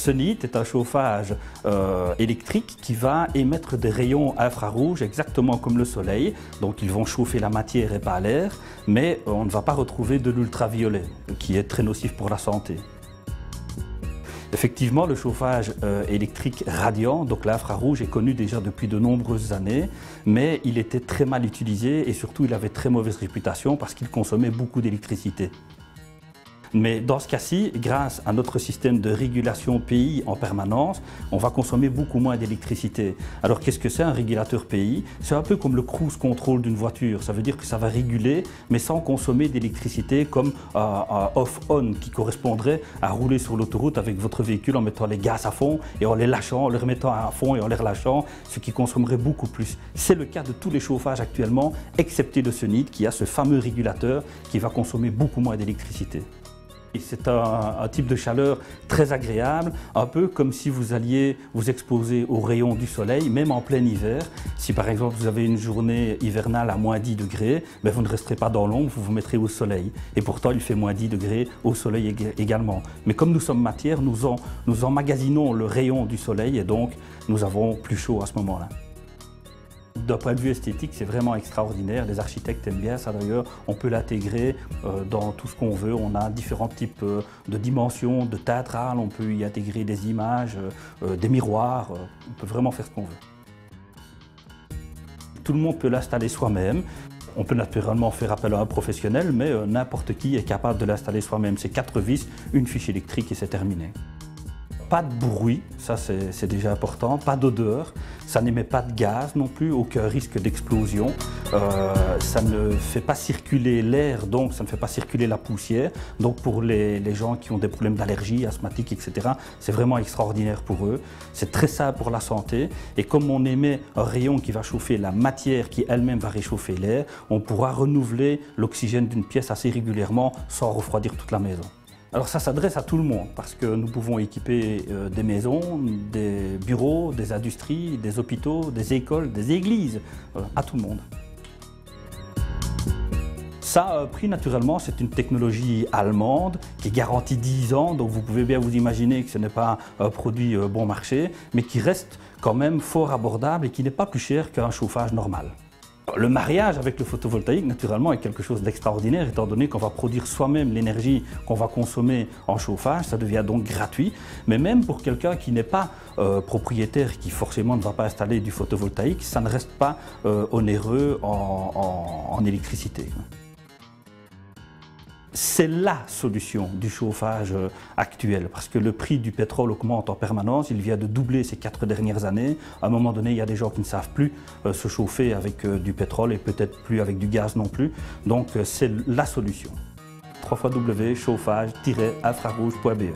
Sunit est un chauffage électrique qui va émettre des rayons infrarouges exactement comme le soleil. Donc ils vont chauffer la matière et pas l'air, mais on ne va pas retrouver de l'ultraviolet qui est très nocif pour la santé. Effectivement, le chauffage électrique radiant, donc l'infrarouge, est connu déjà depuis de nombreuses années, mais il était très mal utilisé et surtout il avait très mauvaise réputation parce qu'il consommait beaucoup d'électricité. Mais dans ce cas-ci, grâce à notre système de régulation PI en permanence, on va consommer beaucoup moins d'électricité. Alors qu'est-ce que c'est un régulateur PI? C'est un peu comme le cruise control d'une voiture. Ça veut dire que ça va réguler, mais sans consommer d'électricité comme un off-on qui correspondrait à rouler sur l'autoroute avec votre véhicule en mettant les gaz à fond et en les lâchant, en les remettant à fond et en les relâchant, ce qui consommerait beaucoup plus. C'est le cas de tous les chauffages actuellement, excepté le Sunit qui a ce fameux régulateur qui va consommer beaucoup moins d'électricité. C'est un type de chaleur très agréable, un peu comme si vous alliez vous exposer aux rayons du soleil, même en plein hiver. Si par exemple vous avez une journée hivernale à moins 10 degrés, ben vous ne resterez pas dans l'ombre, vous vous mettrez au soleil. Et pourtant il fait moins 10 degrés au soleil également. Mais comme nous sommes matière, nous emmagasinons le rayon du soleil et donc nous avons plus chaud à ce moment-là. D'un point de vue esthétique, c'est vraiment extraordinaire. Les architectes aiment bien ça d'ailleurs. On peut l'intégrer dans tout ce qu'on veut. On a différents types de dimensions, de théâtrales. On peut y intégrer des images, des miroirs. On peut vraiment faire ce qu'on veut. Tout le monde peut l'installer soi-même. On peut naturellement faire appel à un professionnel, mais n'importe qui est capable de l'installer soi-même. C'est 4 vis, une fiche électrique et c'est terminé. Pas de bruit, ça c'est déjà important, pas d'odeur, ça n'émet pas de gaz non plus, aucun risque d'explosion, ça ne fait pas circuler l'air, donc ça ne fait pas circuler la poussière. Donc pour les gens qui ont des problèmes d'allergie, asthmatiques, etc., c'est vraiment extraordinaire pour eux. C'est très simple pour la santé et comme on émet un rayon qui va chauffer la matière qui elle-même va réchauffer l'air, on pourra renouveler l'oxygène d'une pièce assez régulièrement sans refroidir toute la maison. Alors ça s'adresse à tout le monde parce que nous pouvons équiper des maisons, des bureaux, des industries, des hôpitaux, des écoles, des églises, à tout le monde. Ça a un prix naturellement, c'est une technologie allemande qui est garantie 10 ans, donc vous pouvez bien vous imaginer que ce n'est pas un produit bon marché, mais qui reste quand même fort abordable et qui n'est pas plus cher qu'un chauffage normal. Le mariage avec le photovoltaïque, naturellement, est quelque chose d'extraordinaire, étant donné qu'on va produire soi-même l'énergie qu'on va consommer en chauffage, ça devient donc gratuit. Mais même pour quelqu'un qui n'est pas propriétaire, qui forcément ne va pas installer du photovoltaïque, ça ne reste pas onéreux en électricité. C'est la solution du chauffage actuel parce que le prix du pétrole augmente en permanence, il vient de doubler ces 4 dernières années. À un moment donné, il y a des gens qui ne savent plus se chauffer avec du pétrole et peut-être plus avec du gaz non plus. Donc c'est la solution. www.chauffage-infrarouge.be